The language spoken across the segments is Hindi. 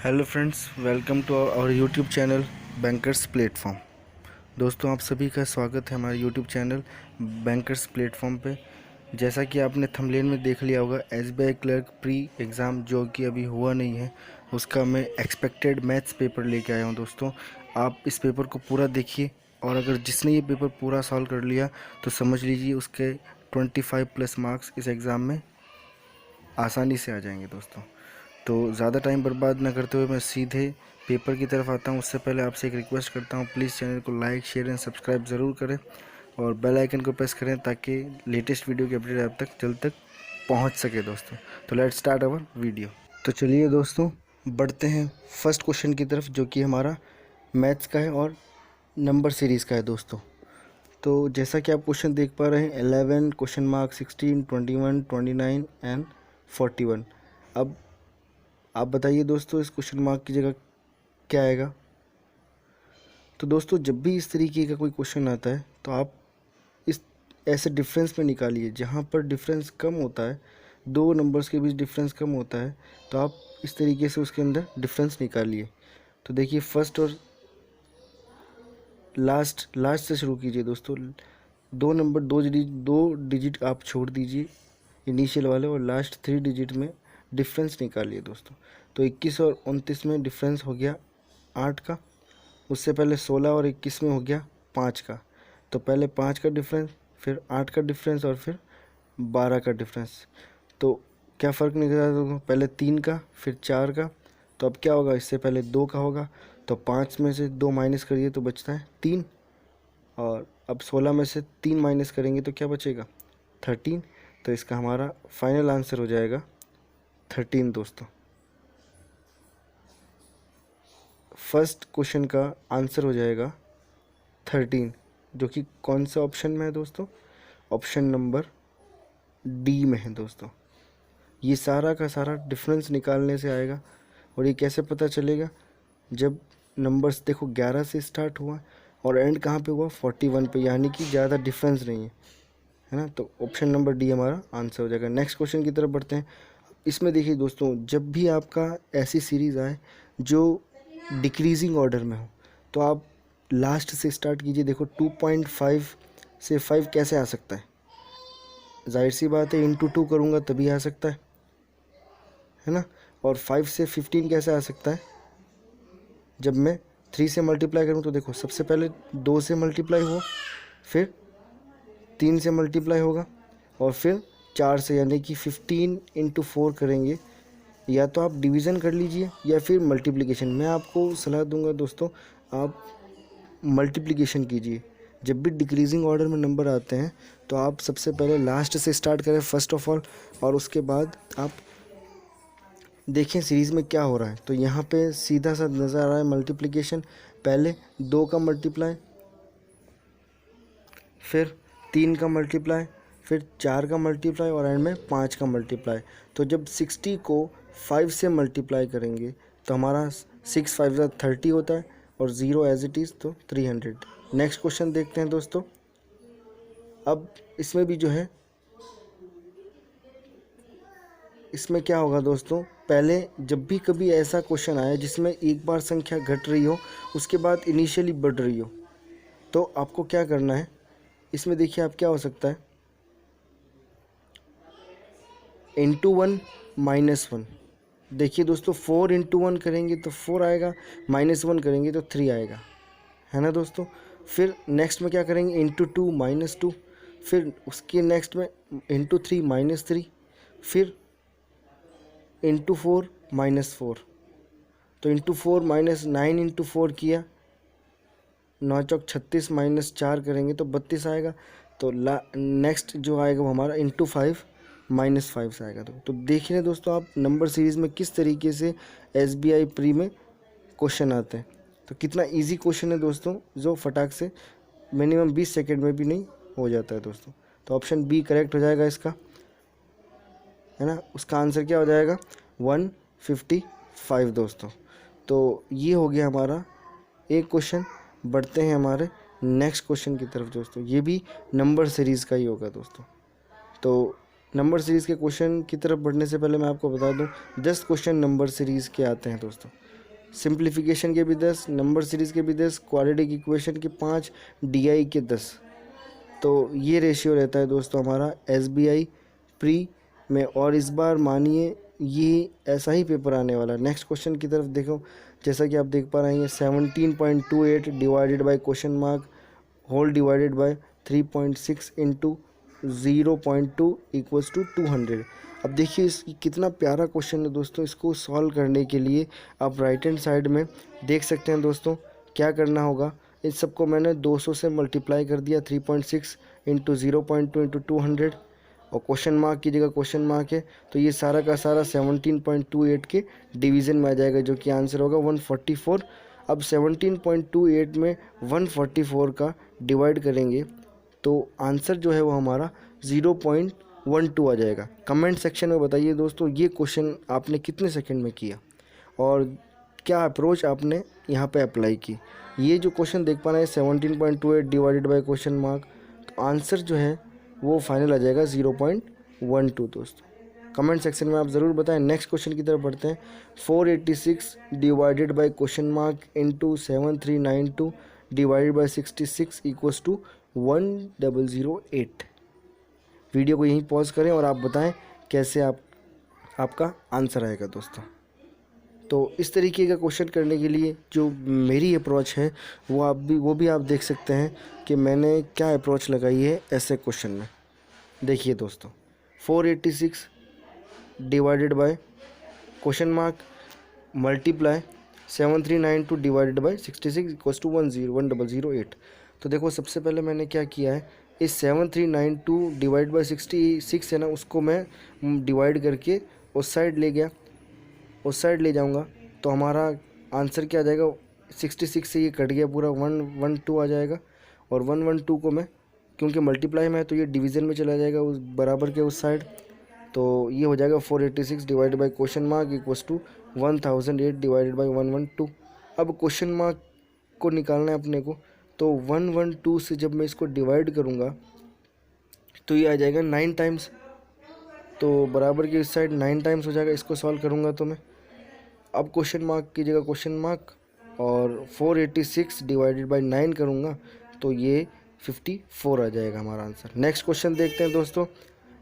Hello friends, welcome to our YouTube channel bankers platform. दोस्तों, आप सभी का स्वागत है हमारे यूट्यूब चैनल बैंकर्स प्लेटफॉर्म पे। जैसा कि आपने थंबनेल में देख लिया होगा, एसबीआई क्लर्क प्री एग्ज़ाम जो कि अभी हुआ नहीं है, उसका मैं एक्सपेक्टेड मैथ्स पेपर लेके आया हूँ। दोस्तों, आप इस पेपर को पूरा देखिए और अगर जिसने ये पेपर पूरा सॉल्व कर लिया तो समझ लीजिए उसके 25+ मार्क्स इस एग्ज़ाम में आसानी से आ जाएंगे। दोस्तों, तो ज़्यादा टाइम बर्बाद ना करते हुए मैं सीधे पेपर की तरफ आता हूँ। उससे पहले आपसे एक रिक्वेस्ट करता हूँ, प्लीज़ चैनल को लाइक, शेयर एंड सब्सक्राइब ज़रूर करें और बेल आइकन को प्रेस करें ताकि लेटेस्ट वीडियो की अपडेट आप तक जल्द तक पहुँच सके। दोस्तों, तो लेट्स स्टार्ट अवर वीडियो। तो चलिए दोस्तों, बढ़ते हैं फर्स्ट क्वेश्चन की तरफ, जो कि हमारा मैथ्स का है और नंबर सीरीज़ का है। दोस्तों, तो जैसा कि आप क्वेश्चन देख पा रहे हैं, 11 क्वेश्चन मार्क 16 21 29 एंड 41। अब आप बताइए दोस्तों, इस क्वेश्चन मार्क की जगह क्या आएगा? तो दोस्तों, जब भी इस तरीके का कोई क्वेश्चन आता है तो आप इस ऐसे डिफरेंस में निकालिए। जहाँ पर डिफरेंस कम होता है, दो नंबर्स के बीच डिफरेंस कम होता है, तो आप इस तरीके से उसके अंदर डिफरेंस निकालिए। तो देखिए, फर्स्ट और लास्ट से शुरू कीजिए। दोस्तों, दो डिजिट आप छोड़ दीजिए इनिशियल वाले और लास्ट 3 डिजिट में डिफरेंस निकालिए। दोस्तों, तो 21 और 29 में डिफरेंस हो गया 8 का। उससे पहले 16 और 21 में हो गया 5 का। तो पहले 5 का डिफरेंस, फिर 8 का डिफरेंस और फिर 12 का डिफरेंस। तो क्या फ़र्क निकला? तो पहले 3 का, फिर 4 का। तो अब क्या होगा? इससे पहले 2 का होगा, तो 5 में से 2 माइनस करिए तो बचता है 3। और अब 16 में से 3 माइनस करेंगे तो क्या बचेगा? 13। तो इसका हमारा फाइनल आंसर हो जाएगा 13। दोस्तों, फर्स्ट क्वेश्चन का आंसर हो जाएगा 13, जो कि कौन सा ऑप्शन में है दोस्तों? ऑप्शन नंबर डी में है। दोस्तों, ये सारा का सारा डिफरेंस निकालने से आएगा। और ये कैसे पता चलेगा? जब नंबर्स देखो 11 से स्टार्ट हुआ और एंड कहाँ पे हुआ? 41 पे, यानी कि ज़्यादा डिफरेंस नहीं है ना। तो ऑप्शन नंबर डी हमारा आंसर हो जाएगा। नेक्स्ट क्वेश्चन की तरफ बढ़ते हैं। इसमें देखिए दोस्तों, जब भी आपका ऐसी सीरीज़ आए जो डिक्रीजिंग ऑर्डर में हो, तो आप लास्ट से स्टार्ट कीजिए। देखो, 2.5 से 5 कैसे आ सकता है? जाहिर सी बात है, इंटू 2 करूँगा तभी आ सकता है ना। और 5 से 15 कैसे आ सकता है? जब मैं 3 से मल्टीप्लाई करूँ तो देखो, सबसे पहले 2 से मल्टीप्लाई हुआ, फिर 3 से मल्टीप्लाई होगा और फिर 4 से, यानी कि 15 इंटू 4 करेंगे। या तो आप डिवीज़न कर लीजिए या फिर मल्टीप्लिकेशन। मैं आपको सलाह दूंगा दोस्तों, आप मल्टीप्लिकेशन कीजिए। जब भी डिक्रीजिंग ऑर्डर में नंबर आते हैं तो आप सबसे पहले लास्ट से स्टार्ट करें फर्स्ट ऑफ ऑल, और उसके बाद आप देखें सीरीज़ में क्या हो रहा है। तो यहाँ पे सीधा सा नज़र आ रहा है मल्टीप्लिकेशन। पहले 2 का मल्टीप्लाई, फिर 3 का मल्टीप्लाई, फिर 4 का मल्टीप्लाई और एंड में 5 का मल्टीप्लाई। तो जब 60 को 5 से मल्टीप्लाई करेंगे तो हमारा 6 5 30 होता है और 0 एज इट इज़, तो 300। नेक्स्ट क्वेश्चन देखते हैं दोस्तों। अब इसमें भी जो है, इसमें क्या होगा दोस्तों? पहले जब भी कभी ऐसा क्वेश्चन आया जिसमें एक बार संख्या घट रही हो, उसके बाद इनिशियली बढ़ रही हो, तो आपको क्या करना है? इसमें देखिए, आप क्या हो सकता है, इंटू 1 -1। देखिए दोस्तों, 4 इंटू 1 करेंगे तो 4 आएगा, -1 करेंगे तो 3 आएगा, है ना दोस्तों। फिर नेक्स्ट में क्या करेंगे? इंटू 2 -2, फिर उसके नेक्स्ट में इंटू 3 -3, फिर इंटू 4 -4। तो इंटू 4 -9 इंटू 4 किया, 9 चौक 36, -4 करेंगे तो 32 आएगा। तो नेक्स्ट जो आएगा वो हमारा इंटू 5 -5 से आएगा। तो देख रहे हैं दोस्तों आप नंबर सीरीज़ में किस तरीके से एसबीआई प्री में क्वेश्चन आते हैं। तो कितना इजी क्वेश्चन है दोस्तों, जो फटाक से मिनिमम 20 सेकेंड में भी नहीं हो जाता है दोस्तों। तो ऑप्शन बी करेक्ट हो जाएगा इसका, है ना। उसका आंसर क्या हो जाएगा? 155 दोस्तों। तो ये हो गया हमारा एक क्वेश्चन। बढ़ते हैं हमारे नेक्स्ट क्वेश्चन की तरफ दोस्तों। ये भी नंबर सीरीज़ का ही होगा दोस्तों। तो नंबर सीरीज़ के क्वेश्चन की तरफ बढ़ने से पहले मैं आपको बता दूं, 10 क्वेश्चन नंबर सीरीज़ के आते हैं दोस्तों। सिंप्लीफिकेशन के भी 10, नंबर सीरीज़ के भी 10, क्वाड्रेटिक इक्वेशन के 5, DI के 10। तो ये रेशियो रहता है दोस्तों हमारा SBI प्री में। और इस बार मानिए ये ऐसा ही पेपर आने वाला है। नेक्स्ट क्वेश्चन की तरफ देखो, जैसा कि आप देख पा रहे हैं 17.28 divided by question mark whole divided by 3.6 into 0.2 equals to 200। अब देखिए इस कितना प्यारा क्वेश्चन है दोस्तों। इसको सॉल्व करने के लिए आप राइट हैंड साइड में देख सकते हैं दोस्तों क्या करना होगा। इस सबको मैंने 200 से मल्टीप्लाई कर दिया, 3.6 इंटू 0.2 इंटू 200, और क्वेश्चन मार्क की जगह क्वेश्चन मार्क है तो ये सारा का सारा 17.28 के डिवीज़न में आ जाएगा, जो कि आंसर होगा 144। अब 17.28 में 144 का डिवाइड करेंगे तो आंसर जो है वो हमारा 0.12 आ जाएगा। कमेंट सेक्शन में बताइए दोस्तों ये क्वेश्चन आपने कितने सेकंड में किया और क्या अप्रोच आपने यहाँ पे अप्लाई की। ये जो क्वेश्चन देख पा रहे हैं 17.28 डिवाइडेड बाय क्वेश्चन मार्क, तो आंसर जो है वो फाइनल आ जाएगा 0.12 दोस्तों। कमेंट सेक्शन में आप ज़रूर बताएं। नेक्स्ट क्वेश्चन की तरफ बढ़ते हैं। 486 divided by question mark into 7392 divided by 66 equals to 1008। Video को यहीं पॉज करें और आप बताएं कैसे आपका आंसर आएगा दोस्तों। तो इस तरीके का क्वेश्चन करने के लिए जो मेरी अप्रोच है वो भी आप देख सकते हैं कि मैंने क्या अप्रोच लगाई है ऐसे क्वेश्चन में। देखिए दोस्तों 486 divided by question mark multiply 7392 divided by 66 equals to 1008। तो देखो सबसे पहले मैंने क्या किया है, इस 7392 डिवाइड बाय 66 है ना, उसको मैं डिवाइड करके उस साइड ले गया, उस साइड ले जाऊंगा तो हमारा आंसर क्या आ जाएगा, 66 से ये कट गया पूरा 112 आ जाएगा। और 112 को मैं क्योंकि मल्टीप्लाई में है तो ये डिवीज़न में चला जाएगा उस बराबर के उस साइड, तो ये हो जाएगा 486 divided by question mark equals to 1008 divided by 112। अब क्वेश्चन मार्क को निकालना है अपने को, तो 112 से जब मैं इसको डिवाइड करूँगा तो ये आ जाएगा 9 टाइम्स, तो बराबर की इस साइड 9 टाइम्स हो जाएगा। इसको सॉल्व करूँगा तो मैं अब क्वेश्चन मार्क की जगह क्वेश्चन मार्क और 486 डिवाइडेड बाय 9 करूँगा तो ये 54 आ जाएगा हमारा आंसर। नेक्स्ट क्वेश्चन देखते हैं दोस्तों।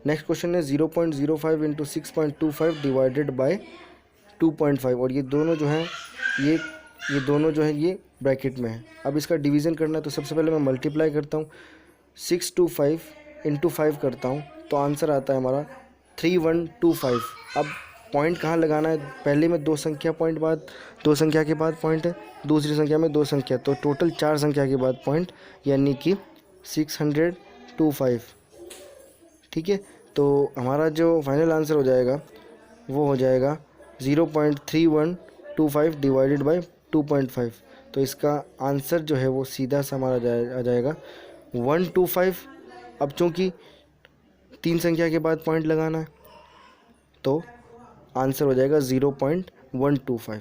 नेक्स्ट क्वेश्चन है 0.05 इंटू 6.25 डिवाइडेड बाय 2.5, और ये दोनों जो हैं ये दोनों जो है ये ब्रैकेट में है। अब इसका डिवीज़न करना है तो सबसे पहले मैं मल्टीप्लाई करता हूँ, 625 इंटू 5 करता हूँ तो आंसर आता है हमारा 3125। अब पॉइंट कहाँ लगाना है, पहले में दो संख्या के बाद पॉइंट है, दूसरी संख्या में 2 संख्या, तो टोटल 4 संख्या के बाद पॉइंट, यानी कि 625। ठीक है, तो हमारा जो फाइनल आंसर हो जाएगा वो हो जाएगा 0.3125 डिवाइडेड बाय 2.5। तो इसका आंसर जो है वो सीधा सा हमारा आ जाएगा 125। अब चूँकि 3 संख्या के बाद पॉइंट लगाना है तो आंसर हो जाएगा 0.125।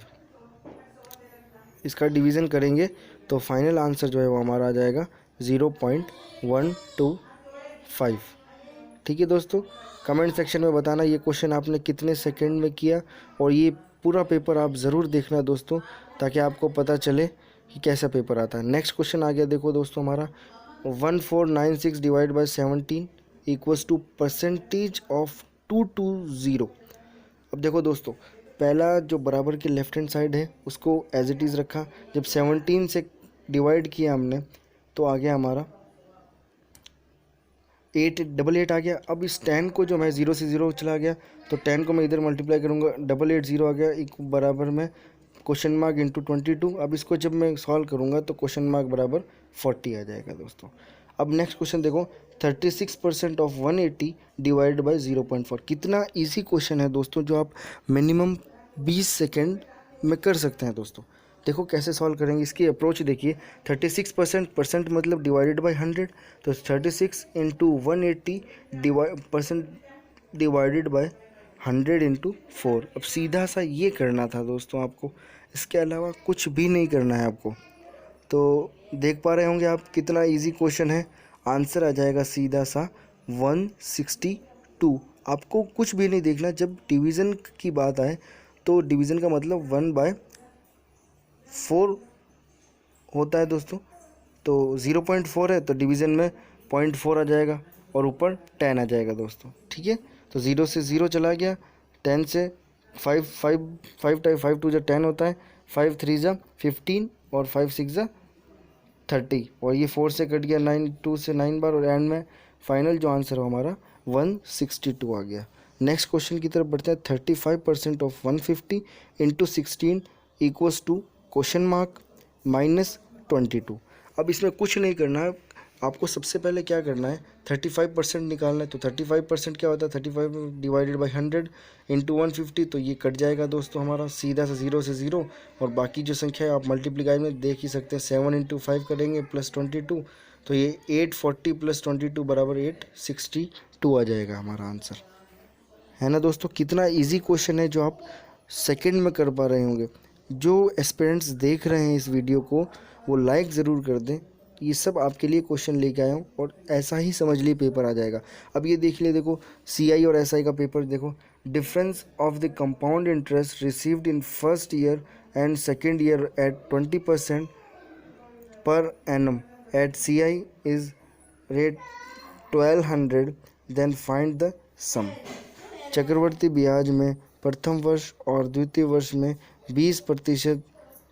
इसका डिवीज़न करेंगे तो फाइनल आंसर जो है वो हमारा आ जाएगा 0.125। ठीक है दोस्तों, कमेंट सेक्शन में बताना ये क्वेश्चन आपने कितने सेकंड में किया, और ये पूरा पेपर आप ज़रूर देखना दोस्तों ताकि आपको पता चले कि कैसा पेपर आता है। नेक्स्ट क्वेश्चन आ गया देखो दोस्तों हमारा 1496 divide by 17 equals to percentage of 220। अब देखो दोस्तों पहला जो बराबर के लेफ्ट हैंड साइड है उसको एज इट इज़ रखा, जब 17 से डिवाइड किया हमने तो आ गया हमारा 888 आ गया। अब इस 10 को जो मैं 0 से 0 चला गया तो 10 को मैं इधर मल्टीप्लाई करूँगा, 880 आ गया, एक बराबर में क्वेश्चन मार्क इंटू 22। अब इसको जब मैं सॉल्व करूँगा तो क्वेश्चन मार्क बराबर 40 आ जाएगा दोस्तों। अब नेक्स्ट क्वेश्चन देखो 36% ऑफ 180 डिवाइड बाय 0.4। कितना इजी क्वेश्चन है दोस्तों जो आप मिनिमम 20 सेकेंड में कर सकते हैं दोस्तों। देखो कैसे सॉल्व करेंगे, इसकी अप्रोच देखिए। 36% मतलब डिवाइडेड बाय 100, तो 36 इंटू 180 डिवाइडेड बाय 100 इंटू 4। अब सीधा सा ये करना था दोस्तों आपको, इसके अलावा कुछ भी नहीं करना है आपको। तो देख पा रहे होंगे आप कितना इजी क्वेश्चन है। आंसर आ जाएगा सीधा सा 162। आपको कुछ भी नहीं देखना, जब डिवीज़न की बात आए तो डिवीज़न का मतलब 1/4 4 होता है दोस्तों, तो 0.4 है तो डिवीज़न में 0.4 आ जाएगा और ऊपर 10 आ जाएगा दोस्तों। ठीक है, तो 0 से 0 चला गया, 10 से 5 5 5 टाइम 5 2 10 होता है, 5 3 15 और 5 6 30 और ये 4 से कट गया 9 2 से 9 बार और एंड में फाइनल जो आंसर हो हमारा 162 आ गया। नेक्स्ट क्वेश्चन की तरफ बढ़ते हैं। 35% of 150 into 16 equals to question mark -22। अब इसमें कुछ नहीं करना है, आपको सबसे पहले क्या करना है, 35% निकालना है। तो 35% क्या होता है, 35 डिवाइडेड बाई 100 इंटू 150, तो ये कट जाएगा दोस्तों हमारा सीधा सा 0 से 0 और बाकी जो संख्या है आप मल्टीप्लीकाई में देख ही सकते हैं। 7 इंटू 5 करेंगे प्लस 22, तो ये 840 प्लस 22 बराबर 862 आ जाएगा हमारा आंसर, है ना दोस्तों। कितना इजी क्वेश्चन है जो आप सेकंड में कर पा रहे होंगे। जो एस्पिरेंट्स देख रहे हैं इस वीडियो को वो लाइक ज़रूर कर दें। ये सब आपके लिए क्वेश्चन लेके आया हूँ और ऐसा ही समझ लिए पेपर आ जाएगा। अब ये देख लिए, देखो CI और SI का पेपर देखो। Difference of the compound interest received in first year and second year at 20% per annum at CI is rate 1200, then find the sum. चक्रवर्ती ब्याज में प्रथम वर्ष और द्वितीय वर्ष में 20%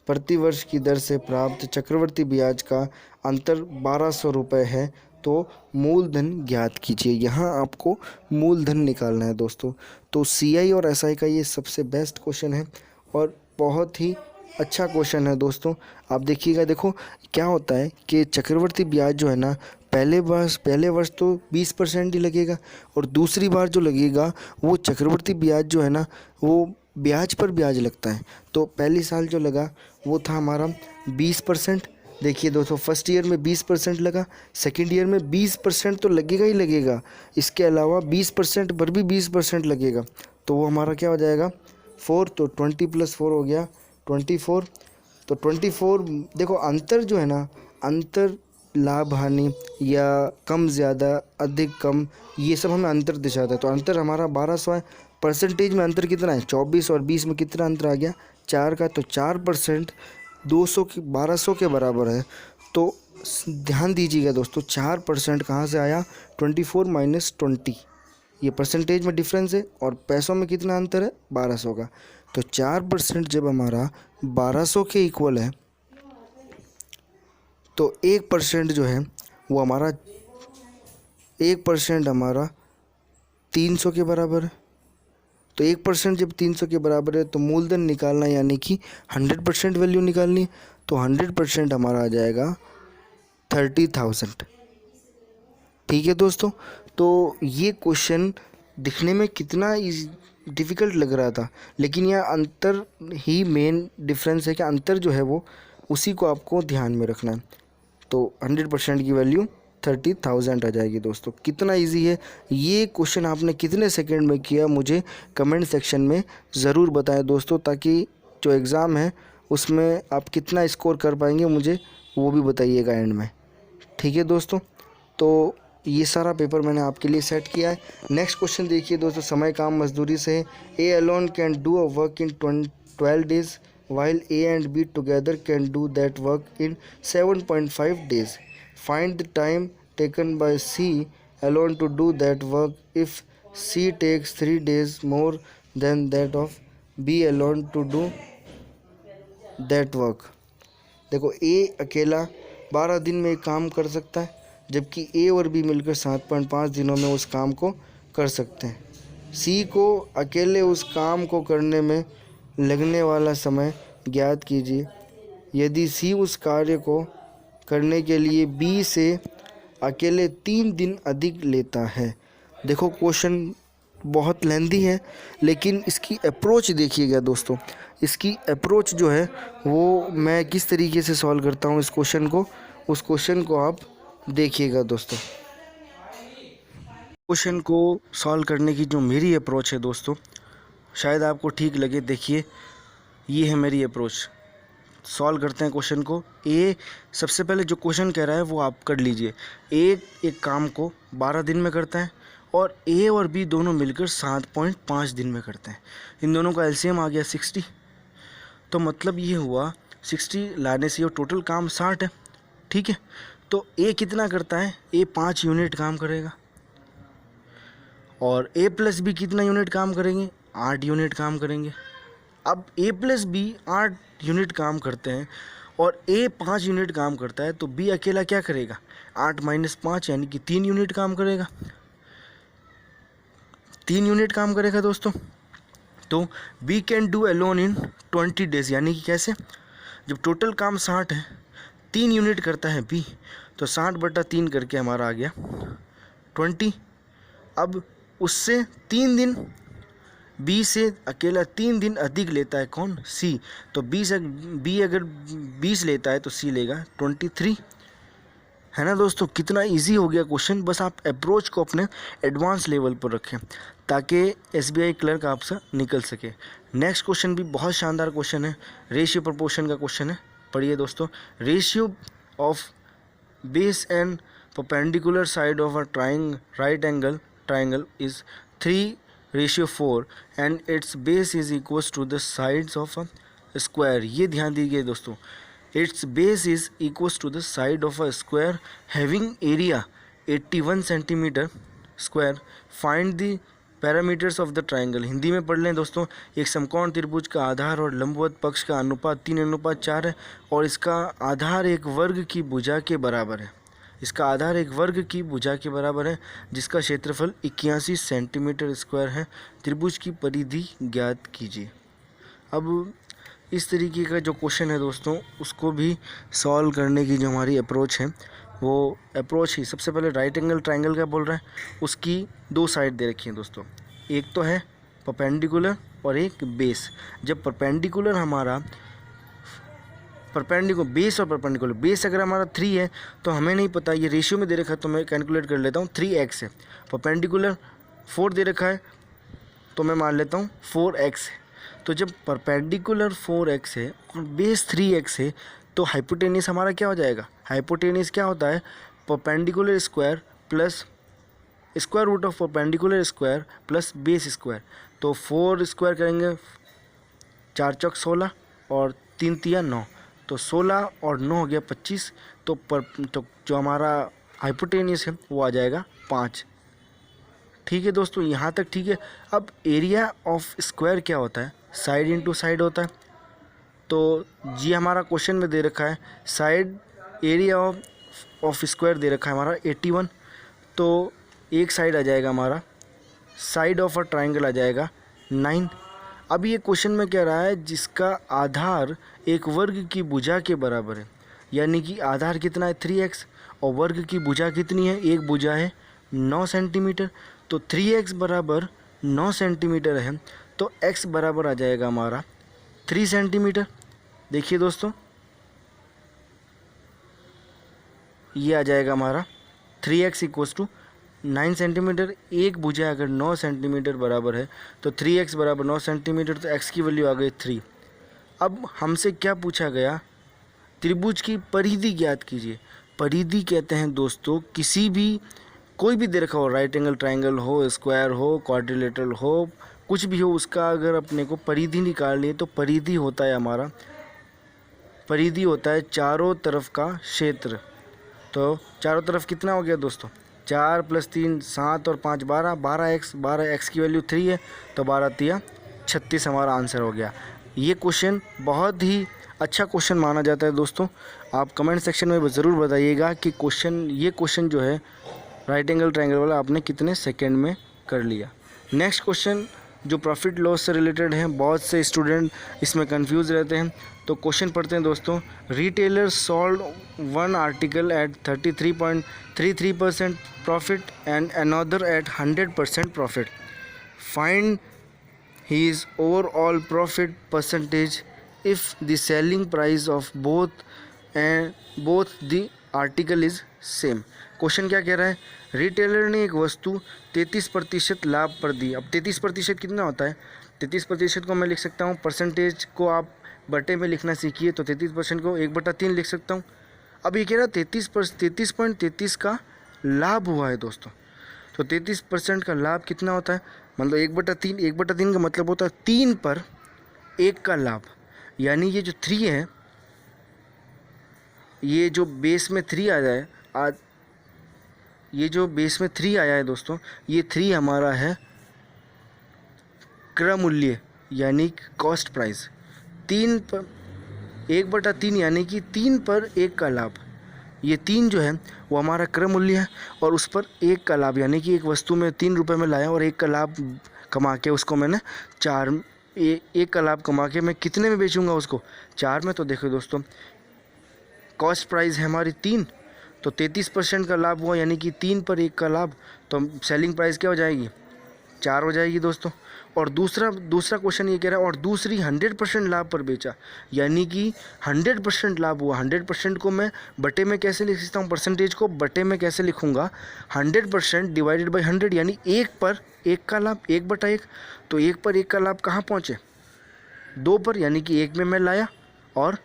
प्रति वर्ष की दर से प्राप्त चक्रवर्ती ब्याज का अंतर 1200 रुपये है, तो मूलधन ज्ञात कीजिए। यहाँ आपको मूलधन निकालना है दोस्तों। तो CI और SI का ये सबसे बेस्ट क्वेश्चन है और बहुत ही अच्छा क्वेश्चन है दोस्तों। आप देखिएगा, देखो क्या होता है कि चक्रवर्ती ब्याज जो है ना, पहले वर्ष तो 20% ही लगेगा और दूसरी बार जो लगेगा वो चक्रवर्ती ब्याज जो है ना वो ब्याज पर ब्याज लगता है। तो पहली साल जो लगा वो था हमारा 20%। देखिए दोस्तों, फर्स्ट ईयर में 20% लगा, सेकेंड ईयर में 20% तो लगेगा ही लगेगा, इसके अलावा 20% पर भी 20% लगेगा, तो वो हमारा क्या हो जाएगा 4। तो 20 + 4 हो गया 24। तो 24 देखो अंतर जो है ना, अंतर लाभ हानि या कम ज़्यादा अधिक कम, ये सब हमें अंतर दिखाता है। तो अंतर हमारा 1200 है। परसेंटेज में अंतर कितना है 24 और 20 में कितना अंतर आ गया 4 का, तो 4% 200 की 1200 के बराबर है। तो ध्यान दीजिएगा दोस्तों, 4% कहाँ से आया 24 - 20, ये परसेंटेज में डिफरेंस है और पैसों में कितना अंतर है 1200 का। तो 4% जब हमारा 1200 के इक्वल है तो 1% जो है वो हमारा 1% हमारा 300 के बराबर है। तो 1% जब 300 के बराबर है तो मूलधन निकालना यानी कि 100% वैल्यू निकालनी। तो 100% हमारा आ जाएगा 30,000। ठीक है दोस्तों, तो ये क्वेश्चन दिखने में कितना डिफ़िकल्ट लग रहा था, लेकिन यह अंतर ही मेन डिफरेंस है कि अंतर जो है वो उसी को आपको ध्यान में रखना है। तो 100% की वैल्यू 30,000 आ जाएगी दोस्तों। कितना इजी है ये क्वेश्चन, आपने कितने सेकंड में किया मुझे कमेंट सेक्शन में ज़रूर बताएं दोस्तों, ताकि जो एग्ज़ाम है उसमें आप कितना स्कोर कर पाएंगे मुझे वो भी बताइएगा एंड में। ठीक है दोस्तों, तो ये सारा पेपर मैंने आपके लिए सेट किया है। नेक्स्ट क्वेश्चन देखिए दोस्तों, समय काम मजदूरी से A alone can do a work in 12 days while A and B together can do that work in 7.5 days. Find the time taken by C alone to do that work if C takes 3 days more than that of B alone to do that work. देखो A अकेला 12 दिन में एक काम कर सकता है, जबकि A और B मिलकर 7.5 दिनों में उस काम को कर सकते हैं। C को अकेले उस काम को करने में लगने वाला समय ज्ञात कीजिए यदि C उस कार्य को करने के लिए B से अकेले 3 दिन अधिक लेता है। देखो क्वेश्चन बहुत लेंदी है, लेकिन इसकी अप्रोच देखिएगा दोस्तों। इसकी अप्रोच जो है वो मैं किस तरीके से सॉल्व करता हूँ इस क्वेश्चन को, उस क्वेश्चन को आप देखिएगा दोस्तों। क्वेश्चन को सॉल्व करने की जो मेरी अप्रोच है दोस्तों, शायद आपको ठीक लगे। देखिए ये है मेरी अप्रोच। सॉल्व करते हैं क्वेश्चन को। ए सबसे पहले जो क्वेश्चन कह रहा है वो आप कर लीजिए। एक काम को 12 दिन में करता है और ए और बी दोनों मिलकर 7.5 दिन में करते हैं। इन दोनों का एलसीएम आ गया 60। तो मतलब ये हुआ 60 लाने से, और टोटल काम 60 है, ठीक है। तो ए कितना करता है, ए 5 यूनिट काम करेगा, और ए प्लस बी कितना यूनिट काम करेंगे, 8 यूनिट काम करेंगे। अब ए प्लस बी 8 यूनिट काम करते हैं और ए 5 यूनिट काम करता है, तो बी अकेला क्या करेगा, 8 माइनस 5 यानी कि 3 यूनिट काम करेगा, 3 यूनिट काम करेगा दोस्तों। तो B can do alone in 20 days, यानी कि कैसे, जब टोटल काम 60 है, 3 यूनिट करता है बी, तो 60/3 करके हमारा आ गया 20। अब उससे 3 दिन, बी से अकेला 3 दिन अधिक लेता है कौन, सी। तो बी अगर 20 लेता है तो सी लेगा 23, है ना दोस्तों। कितना इजी हो गया क्वेश्चन, बस आप अप्रोच को अपने एडवांस लेवल पर रखें ताकि एसबीआई क्लर्क आपसे निकल सके। नेक्स्ट क्वेश्चन भी बहुत शानदार क्वेश्चन है, रेशियो प्रोपोर्शन का क्वेश्चन है। पढ़िए दोस्तों, ratio of base and perpendicular side of a right angle triangle is 3:4 and its base is equals to the sides of a square. ये ध्यान दीजिए दोस्तों, its base is equals to the side of a square having area 81 centimeter square. Find the parameters of the triangle. Hindi में पढ़ लें दोस्तों, एक समकोण त्रिभुज का आधार और लंबवत पक्ष का अनुपात 3:4 है, और इसका आधार एक वर्ग की भुजा के बराबर है। इसका आधार एक वर्ग की भुजा के बराबर है, जिसका क्षेत्रफल 81 सेंटीमीटर स्क्वायर है। त्रिभुज की परिधि ज्ञात कीजिए। अब इस तरीके का जो क्वेश्चन है दोस्तों, उसको भी सॉल्व करने की जो हमारी अप्रोच है, वो अप्रोच ही सबसे पहले राइट एंगल ट्रायंगल का बोल रहा है, उसकी 2 साइड दे रखी हैं दोस्तों, एक तो है परपेंडिकुलर और एक बेस। जब परपेंडिकुलर हमारा बेस और परपेंडिकुलर, बेस अगर हमारा 3 है तो हमें नहीं पता, ये रेशियो में दे रखा है तो मैं कैलकुलेट कर लेता हूँ 3x है। परपेंडिकुलर 4 दे रखा है तो मैं मान लेता हूँ 4x है। तो जब परपेंडिकुलर 4x है और बेस 3x है तो हाइपोटेनियस हमारा क्या हो जाएगा, हाइपोटेनियस क्या होता है, perpendicular square plus square root of perpendicular square plus base square. तो 4 स्क्वायर करेंगे, 4 चौक 16 और 3 तिया 9, तो 16 और 9 हो गया 25। तो जो हमारा हाइपोटेनियस है वो आ जाएगा 5। ठीक है दोस्तों, यहाँ तक ठीक है। अब एरिया ऑफ स्क्वायर क्या होता है, साइड इंटू साइड होता है। तो जी हमारा क्वेश्चन में दे रखा है साइड एरिया ऑफ स्क्वायर दे रखा है हमारा 81, तो एक साइड आ जाएगा हमारा, साइड ऑफ अ ट्रायंगल आ जाएगा 9। अब ये क्वेश्चन में क्या रहा है, जिसका आधार एक वर्ग की भुजा के बराबर है, यानी कि आधार कितना है 3x और वर्ग की भुजा कितनी है, एक भुजा है 9 सेंटीमीटर। तो 3x बराबर 9 सेंटीमीटर है, तो x बराबर आ जाएगा हमारा 3 सेंटीमीटर। देखिए दोस्तों, ये आ जाएगा हमारा 3x इक्वल्स टू 9 सेंटीमीटर। एक भुजा अगर 9 सेंटीमीटर बराबर है तो 3x बराबर 9 सेंटीमीटर, तो x की वैल्यू आ गई 3। अब हमसे क्या पूछा गया, त्रिभुज की परिधि ज्ञात कीजिए। परिधि कहते हैं दोस्तों, किसी भी कोई भी दे रखा हो, राइट एंगल ट्रायंगल हो, स्क्वायर हो, क्वाड्रिलेटरल हो, कुछ भी हो, उसका अगर अपने को परिधि निकालनी है तो परिधि होता है हमारा, परिधि होता है चारों तरफ का क्षेत्र। तो चारों तरफ कितना हो गया दोस्तों, 4 + 3 7 और 5 12, 12x की वैल्यू 3 है, तो 12 तिया 36 हमारा आंसर हो गया। ये क्वेश्चन बहुत ही अच्छा क्वेश्चन माना जाता है दोस्तों। आप कमेंट सेक्शन में ज़रूर बताइएगा कि ये क्वेश्चन जो है राइट एंगल ट्रायंगल वाला आपने कितने सेकंड में कर लिया। नेक्स्ट क्वेश्चन जो प्रॉफिट लॉस से रिलेटेड है, बहुत से स्टूडेंट इसमें कंफ्यूज रहते हैं, तो क्वेश्चन पढ़ते हैं दोस्तों। Retailer sold one article at 33.33% profit and another at 100% profit. Find his overall profit percentage if the selling price of both the article is same। Question क्या कह रहा है, रिटेलर ने एक वस्तु 33% लाभ पर दी। अब 33% कितना होता है, 33% को मैं लिख सकता हूँ, परसेंटेज को आप बटे में लिखना सीखिए, तो 33% को 1/3 लिख सकता हूँ। अब ये कह रहा है 33.33 का लाभ हुआ है दोस्तों। तो 33% का लाभ कितना होता है, मतलब 1/3 का मतलब होता है 3 पर 1 का लाभ, यानी ये जो 3 है ये जो बेस में 3 आ जाए आज, ये जो बेस में 3 आया है दोस्तों, ये 3 हमारा है क्रय मूल्य यानी कॉस्ट प्राइस। 3 पर 1/3 यानी कि 3 पर 1 का लाभ। ये 3 जो है वो हमारा क्रय मूल्य है और उस पर 1 का लाभ, यानी कि एक वस्तु में 3 रुपये में लाया और 1 का लाभ कमा के उसको मैंने 1 का लाभ कमा के मैं कितने में बेचूंगा उसको? 4 में। तो देखो दोस्तों, कॉस्ट प्राइस है हमारी 3, तो 33% का लाभ हुआ, यानी कि 3 पर 1 का लाभ, तो सेलिंग प्राइस क्या हो जाएगी? 4 हो जाएगी दोस्तों। और दूसरा क्वेश्चन ये कह रहा है और दूसरी 100% लाभ पर बेचा, यानी कि 100% लाभ हुआ। 100% को मैं बटे में कैसे लिख सकता हूँ? परसेंटेज को बटे में कैसे लिखूँगा? 100% डिवाइडेड बाई 100, यानी 1 पर 1 का लाभ, 1/1। तो 1 पर 1 का लाभ कहाँ पहुँचे? 2 पर, यानी कि 1 में मैं लाया और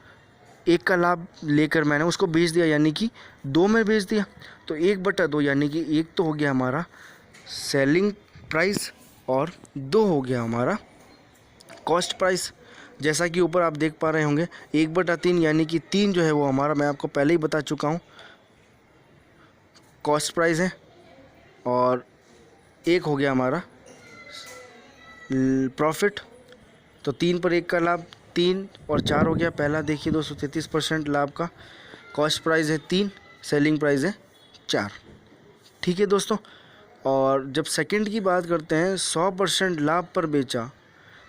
1 का लाभ लेकर मैंने उसको बेच दिया, यानी कि 2 में बेच दिया। तो 1/2, यानी कि 1 तो हो गया हमारा सेलिंग प्राइस और 2 हो गया हमारा कॉस्ट प्राइस। जैसा कि ऊपर आप देख पा रहे होंगे 1/3, यानी कि 3 जो है वो हमारा, मैं आपको पहले ही बता चुका हूँ, कॉस्ट प्राइस है और 1 हो गया हमारा प्रॉफिट। तो 3 पर 1 का लाभ 3 और 4 हो गया। पहला देखिए दोस्तों, 33% लाभ का, कॉस्ट प्राइस है 3, सेलिंग प्राइस है 4। ठीक है दोस्तों। और जब सेकंड की बात करते हैं 100% लाभ पर बेचा,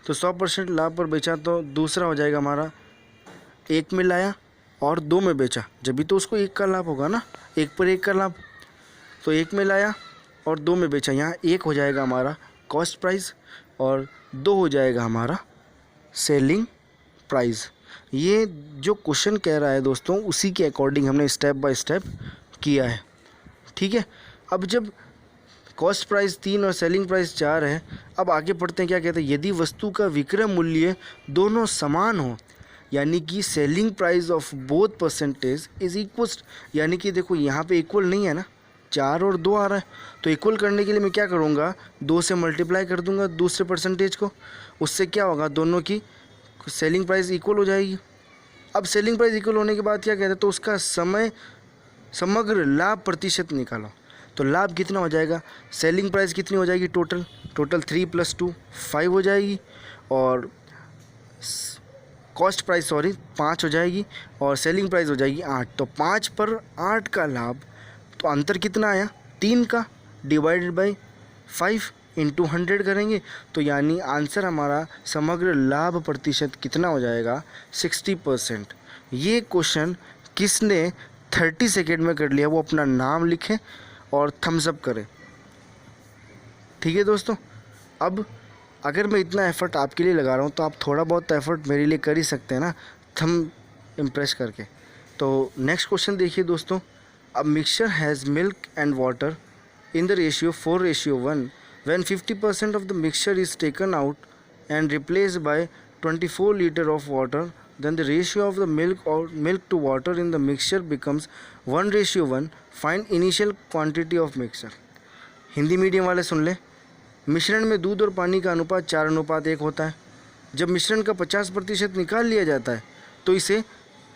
तो 100% लाभ पर बेचा तो दूसरा हो जाएगा हमारा 1 में लाया और 2 में बेचा, जब भी तो उसको 1 का लाभ होगा ना, 1 पर 1 का लाभ। तो 1 में लाया और 2 में बेचा, यहाँ 1 हो जाएगा हमारा कॉस्ट प्राइस और 2 हो जाएगा हमारा सेलिंग प्राइस। ये जो क्वेश्चन कह रहा है दोस्तों, उसी के अकॉर्डिंग हमने स्टेप बाय स्टेप किया है। ठीक है। अब जब कॉस्ट प्राइस 3 और सेलिंग प्राइस 4 है, अब आगे पढ़ते हैं। क्या कहते हैं? यदि वस्तु का विक्रय मूल्य दोनों समान हो, यानी कि selling price of both percentage is equal, यानी कि देखो यहाँ पे इक्वल नहीं है ना, 4 और 2 आ रहा है, तो इक्वल करने के लिए मैं क्या करूँगा? 2 से मल्टीप्लाई कर दूंगा दूसरे परसेंटेज को, उससे क्या होगा? दोनों की सेलिंग प्राइस इक्वल हो जाएगी। अब सेलिंग प्राइस इक्वल होने के बाद क्या कहते हैं? तो उसका समग्र लाभ प्रतिशत निकालो। तो लाभ कितना हो जाएगा? सेलिंग प्राइस कितनी हो जाएगी? टोटल 3 + 2 5 हो जाएगी और कॉस्ट प्राइस 5 हो जाएगी और सेलिंग प्राइस हो जाएगी 8। तो 5 पर 8 का लाभ, तो अंतर कितना आया? 3 का, डिवाइडेड बाई 5 इंटू 100 करेंगे, तो यानी आंसर हमारा समग्र लाभ प्रतिशत कितना हो जाएगा? 60%। ये क्वेश्चन किसने 30 सेकेंड में कर लिया वो अपना नाम लिखे और थम्स अप करें। ठीक है दोस्तों। अब अगर मैं इतना एफर्ट आपके लिए लगा रहा हूँ तो आप थोड़ा बहुत एफर्ट मेरे लिए कर ही सकते हैं ना, थम इम्प्रेस करके। तो नेक्स्ट क्वेश्चन देखिए दोस्तों। A mixture has milk and water in the ratio 4:1 when 50% of the mixture is taken out and replaced by 24 liter of water, then the ratio of the milk to water in the mixture becomes 1:1. Find initial quantity of mixture. Hindi medium वाले सुन ले। मिश्रण में दूध और पानी का अनुपात 4:1 होता है। जब मिश्रण का 50% निकाल लिया जाता है तो इसे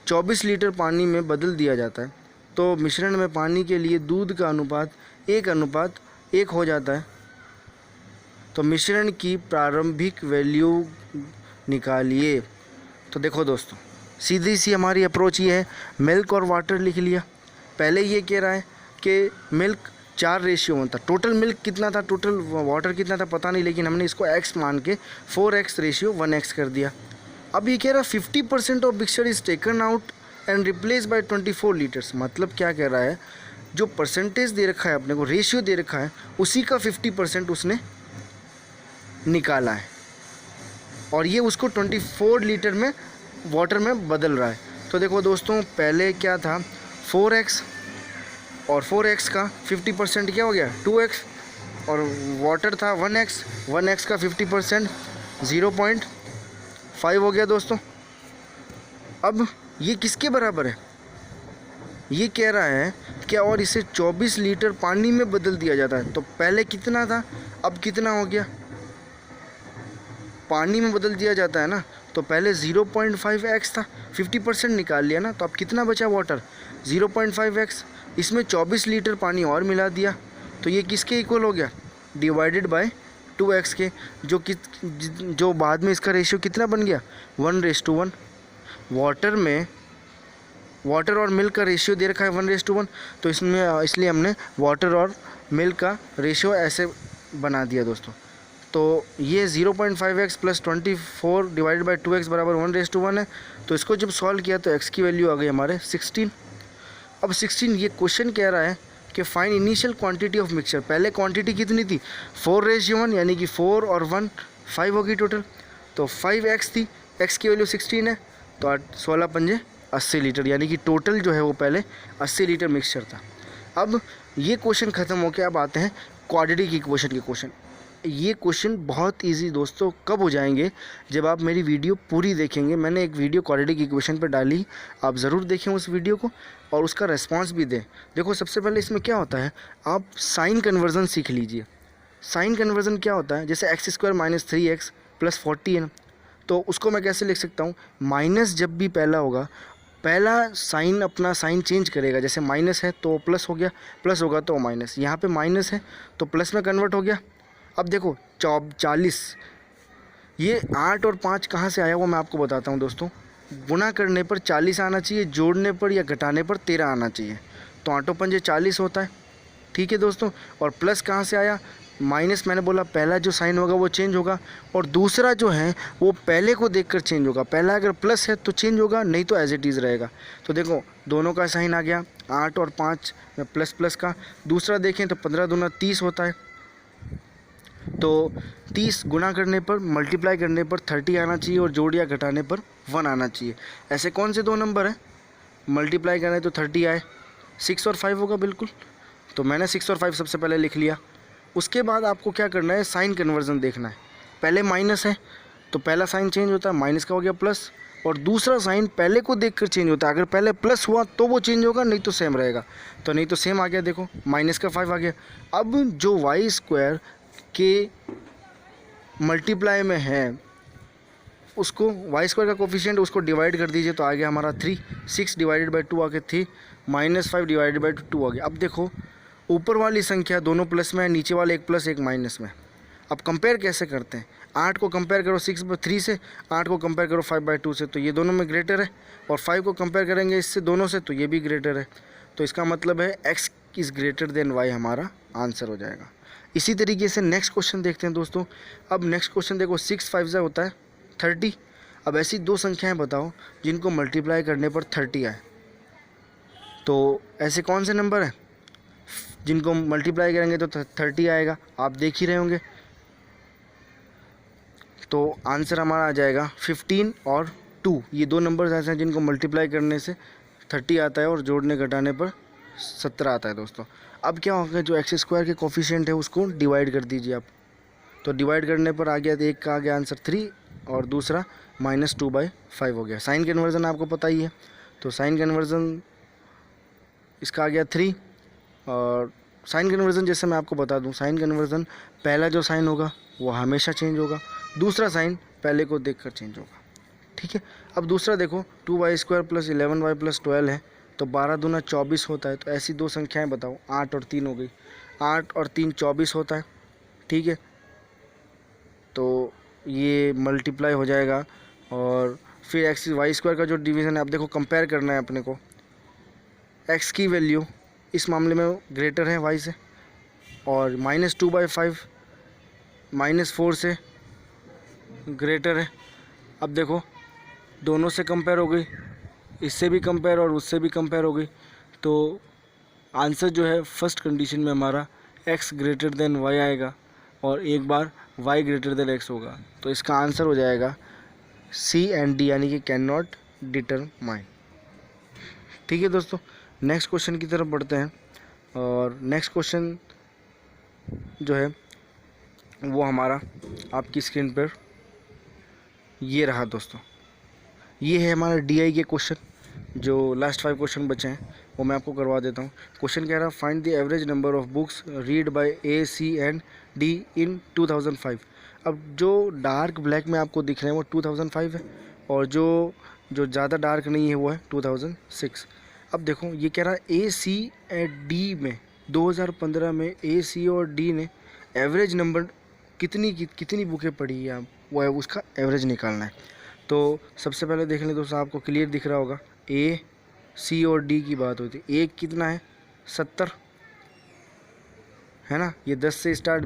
24 लीटर पानी में बदल दिया जाता है। तो मिश्रण में पानी के लिए दूध का अनुपात 1:1 हो जाता है। तो मिश्रण की प्रारंभिक वैल्यू निकालिए। तो देखो दोस्तों, सीधी सी हमारी अप्रोच ये है, मिल्क और वाटर लिख लिया। पहले ये कह रहा है कि मिल्क 4:1 था, टोटल मिल्क कितना था, टोटल वाटर कितना था पता नहीं, लेकिन हमने इसको x मान के 4x:1x कर दिया। अब ये कह रहा है 50% of mixture is taken out and replace by 24 litres. मतलब क्या कह रहा है? जो परसेंटेज दे रखा है अपने को, रेशियो दे रखा है, उसी का 50% उसने निकाला है और ये उसको 24 लीटर में वाटर में बदल रहा है। तो देखो दोस्तों, पहले क्या था 4x और 4x का 50% क्या हो गया 2x, और वाटर था 1x का 50% 0.5 हो गया दोस्तों। अब ये किसके बराबर है? ये कह रहा है क्या और इसे 24 लीटर पानी में बदल दिया जाता है। तो पहले कितना था, अब कितना हो गया? पानी में बदल दिया जाता है ना, तो तो पहले 0.5x था, 50% निकाल लिया ना, तो अब कितना बचा वाटर, 0.5x। इसमें 24 लीटर पानी और मिला दिया, तो ये किसके इक्वल हो गया, डिवाइडेड बाय 2x के, जो बाद में इसका रेशियो कितना बन गया, 1:1। वाटर और मिल्क का रेशियो दे रखा है 1:1, तो इसमें इसलिए हमने वाटर और मिल्क का रेशियो ऐसे बना दिया दोस्तों। तो ये 0.5x plus 24 divided by 2x बराबर 1:1 है। तो इसको जब सॉल्व किया तो x की वैल्यू आ गई हमारे 16। अब 16 ये क्वेश्चन कह रहा है कि find initial quantity of mixture. पहले क्वांटिटी कितनी थी, 4:1, यानी कि 4 और 1 5 होगी टोटल। तो 5x थी, x की वैल्यू 16 है, तो 16 पंजे 80 लीटर, यानी कि टोटल जो है वो पहले 80 लीटर मिक्सचर था। अब ये क्वेश्चन ख़त्म होकर अब आते हैं क्वाड्रेटिक इक्वेशन के क्वेश्चन। ये क्वेश्चन बहुत इजी दोस्तों कब हो जाएंगे, जब आप मेरी वीडियो पूरी देखेंगे। मैंने एक वीडियो क्वाड्रेटिक इक्वेशन पर डाली, आप ज़रूर देखें उस वीडियो को और उसका रेस्पॉन्स भी दें। देखो सबसे पहले इसमें क्या होता है, आप साइन कन्वर्जन सीख लीजिए। साइन कन्वर्जन क्या होता है, जैसे x² - 3x + 40 है, तो उसको मैं कैसे लिख सकता हूँ, माइनस जब भी पहला होगा, पहला साइन अपना साइन चेंज करेगा। जैसे माइनस है तो प्लस हो गया, प्लस होगा तो माइनस, यहाँ पे माइनस है तो प्लस में कन्वर्ट हो गया। अब देखो 40, ये 8 और 5 कहाँ से आया वो मैं आपको बताता हूँ दोस्तों। गुना करने पर 40 आना चाहिए, जोड़ने पर या घटाने पर 13 आना चाहिए, तो 8 पंजे 40 होता है, ठीक है दोस्तों। और प्लस कहाँ से आया, माइनस मैंने बोला पहला जो साइन होगा वो चेंज होगा, और दूसरा जो है वो पहले को देखकर चेंज होगा। पहला अगर प्लस है तो चेंज होगा, नहीं तो एज इट इज़ रहेगा। तो देखो दोनों का साइन आ गया, 8 और 5 में प्लस प्लस का। दूसरा देखें तो 15 दूना 30 होता है, तो 30 गुना करने पर मल्टीप्लाई करने पर 30 आना चाहिए, और जोड़ या घटाने पर 1 आना चाहिए। ऐसे कौन से दो नंबर हैं, मल्टीप्लाई करें तो 30 आए, 6 और 5 होगा बिल्कुल। तो मैंने 6 और 5 सबसे पहले लिख लिया। उसके बाद आपको क्या करना है, साइन कन्वर्जन देखना है। पहले माइनस है तो पहला साइन चेंज होता है, माइनस का हो गया प्लस, और दूसरा साइन पहले को देखकर चेंज होता है। अगर पहले प्लस हुआ तो वो चेंज होगा, नहीं तो सेम रहेगा। तो नहीं तो सेम आ गया, देखो माइनस का 5 आ गया। अब जो y² के मल्टीप्लाई में है उसको y² का कोफिशिएंट उसको डिवाइड कर दीजिए, तो आ गया हमारा 3। 6 डिवाइडेड बाई 2 आ गया 3, -5 डिवाइडेड बाई 2 आ गया। अब देखो ऊपर वाली संख्या दोनों प्लस में है, नीचे वाले एक प्लस एक माइनस में। अब कंपेयर कैसे करते हैं, 8 को कंपेयर करो 6/3 से, 8 को कंपेयर करो 5/2 से, तो ये दोनों में ग्रेटर है, और 5 को कंपेयर करेंगे इससे दोनों से, तो ये भी ग्रेटर है। तो इसका मतलब है x is greater than y हमारा आंसर हो जाएगा। इसी तरीके से नेक्स्ट क्वेश्चन देखते हैं दोस्तों। अब नेक्स्ट क्वेश्चन देखो, 6 5 होता है 30। अब ऐसी दो संख्याएं बताओ जिनको मल्टीप्लाई करने पर 30 आए। तो ऐसे कौन से नंबर हैं जिनको मल्टीप्लाई करेंगे तो 30 आएगा, आप देख ही रहे होंगे। तो आंसर हमारा आ जाएगा 15 और 2। ये दो नंबर्स ऐसे हैं जिनको मल्टीप्लाई करने से 30 आता है और जोड़ने घटाने पर 17 आता है दोस्तों। अब क्या होगा, जो x² के कोफिशिएंट है उसको डिवाइड कर दीजिए आप। तो डिवाइड करने पर आ गया, तो एक का आ गया आंसर 3 और दूसरा -2/5 हो गया। साइन कन्वर्जन आपको पता ही है, तो साइन कन्वर्जन इसका आ गया 3। और साइन कन्वर्जन जैसे मैं आपको बता दूं, साइन कन्वर्जन पहला जो साइन होगा वो हमेशा चेंज होगा, दूसरा साइन पहले को देखकर चेंज होगा, ठीक है। अब दूसरा देखो 2y² + 11y + 12 है, तो 12 दूना 24 होता है। तो ऐसी दो संख्याएं बताओ, 8 और 3 हो गई, 8 और 3 24 होता है, ठीक है। तो ये मल्टीप्लाई हो जाएगा, और फिर y² का जो डिवीज़न है, अब देखो कंपेयर करना है अपने को। x की वैल्यू इस मामले में ग्रेटर है y से, और -2/5 -4 से ग्रेटर है। अब देखो दोनों से कंपेयर हो गई, इससे भी कंपेयर और उससे भी कंपेयर हो गई, तो आंसर जो है फर्स्ट कंडीशन में हमारा x ग्रेटर देन y आएगा, और एक बार y ग्रेटर देन x होगा। तो इसका आंसर हो जाएगा C and D, यानी कि कैन नॉट डिटरमाइन, ठीक है दोस्तों। नेक्स्ट क्वेश्चन की तरफ बढ़ते हैं, और नेक्स्ट क्वेश्चन जो है वो हमारा आपकी स्क्रीन पर ये रहा दोस्तों। ये है हमारा DI के क्वेश्चन, जो लास्ट 5 क्वेश्चन बचे हैं वो मैं आपको करवा देता हूँ। क्वेश्चन कह रहा, find the average number of books read bye A, C and D इन 2005। अब जो डार्क ब्लैक में आपको दिख रहे हैं वो 2005 है, और जो ज़्यादा डार्क नहीं है वो है 2006। अब देखो ये कह रहा है ए सी एंड डी में 2015 में ए सी और डी ने एवरेज नंबर कितनी बुकें पढ़ी है, वो है उसका एवरेज निकालना है। तो सबसे पहले देख लें दोस्तों, आपको क्लियर दिख रहा होगा ए सी और डी की बात होती है। ए कितना है 70 है ना, ये 10 से स्टार्ट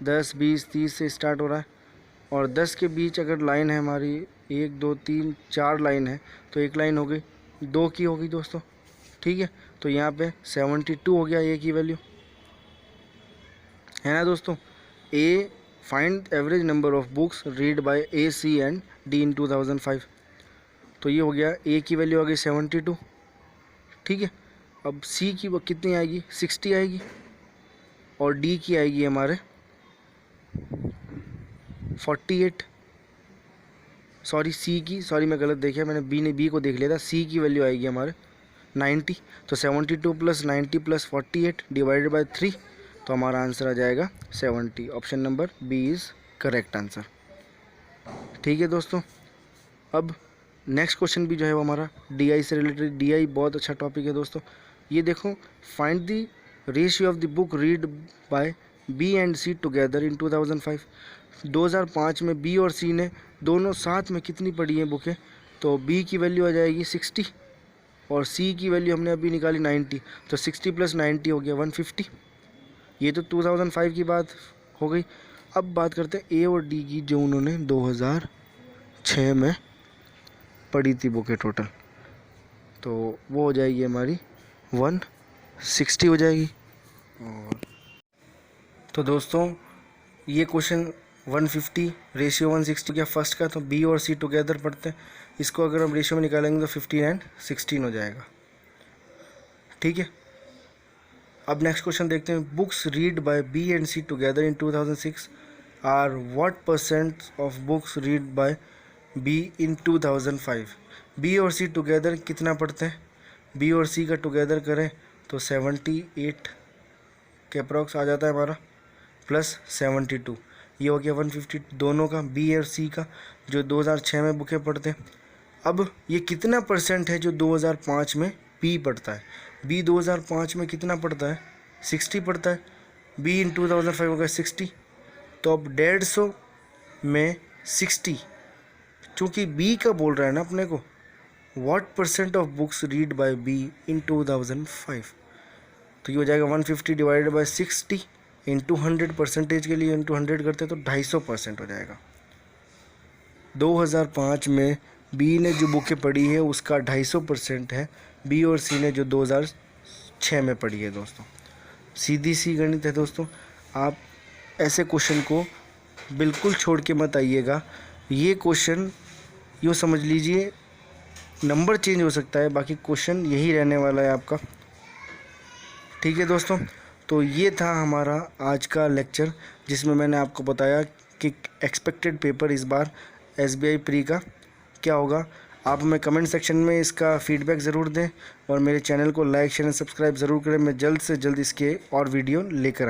10 20 30 से स्टार्ट हो रहा है, और 10 के बीच अगर लाइन है हमारी 1 2 3 4 लाइन है, तो एक लाइन हो गई 2 की होगी दोस्तों, ठीक है। तो यहाँ पे 72 हो गया ए की वैल्यू, है ना दोस्तों। A find average number of books read by A C and D in 2005। तो ये हो गया, ए की वैल्यू आ गई 72, ठीक है। अब सी की वो कितनी आएगी 60 आएगी, और डी की आएगी हमारे 48, सॉरी मैं गलत देखा, मैंने बी को देख लिया था। सी की वैल्यू आएगी हमारे 90। तो 72 + 90 + 48 डिवाइडेड बाय 3, तो हमारा आंसर आ जाएगा 70। Option number B is correct answer, ठीक है दोस्तों। अब नेक्स्ट क्वेश्चन भी जो है वो हमारा डीआई से रिलेटेड। डीआई बहुत अच्छा टॉपिक है दोस्तों। ये देखो, find the ratio of the book read by B and C together in 2005। 2005 में बी और सी ने दोनों साथ में कितनी पढ़ी हैं बुकें। तो बी की वैल्यू आ जाएगी 60 और सी की वैल्यू हमने अभी निकाली 90, तो 60 + 90 हो गया 150। ये तो 2005 की बात हो गई। अब बात करते हैं ए और डी की, जो उन्होंने 2006 में पढ़ी थी बुकें टोटल, तो वो हो जाएगी हमारी 160 हो जाएगी। और तो दोस्तों ये क्वेश्चन 150 रेशियो 160 क्या फर्स्ट का, तो बी और सी टुगेदर पढ़ते हैं। इसको अगर हम रेशियो में निकालेंगे तो 15 एंड 16 हो जाएगा, ठीक है। अब नेक्स्ट क्वेश्चन देखते हैं। Books read by B and C together in 2006 are what % of books read by B in 2005। B और सी टुगेदर कितना पढ़ते हैं, बी और सी का टुगेदर करें तो 78 के अप्रॉक्स आ जाता है हमारा, प्लस 72, ये हो गया 150 दोनों का, बी और सी का, जो 2006 में बुकें पढ़ते हैं। अब ये कितना % है जो 2005 में बी पढ़ता है। बी 2005 में कितना पढ़ता है 60 पढ़ता है, बी इन 2005 होगा 60। तो अब 150 में 60, चूँकि बी का बोल रहा है ना अपने को, what % of books read by B in 2005, तो ये हो जाएगा 150 डिवाइडेड बाय 60 इंटू 100, परसेंटेज के लिए इंटू 100 करते हैं तो 250% हो जाएगा। 2005 में बी ने जो बुकें पढ़ी है उसका 250% है, बी और सी ने जो 2006 में पढ़ी है दोस्तों। सीधी सी गणित है दोस्तों। आप ऐसे क्वेश्चन को बिल्कुल छोड़ के मत आइएगा। ये क्वेश्चन यूँ समझ लीजिए नंबर चेंज हो सकता है, बाकी क्वेश्चन यही रहने वाला है आपका, ठीक है दोस्तों। तो ये था हमारा आज का लेक्चर, जिसमें मैंने आपको बताया कि एक्सपेक्टेड पेपर इस बार SBI प्री का क्या होगा। आप हमें कमेंट सेक्शन में इसका फीडबैक ज़रूर दें और मेरे चैनल को लाइक शेयर एंड सब्सक्राइब ज़रूर करें। मैं जल्द से जल्द इसके और वीडियो लेकर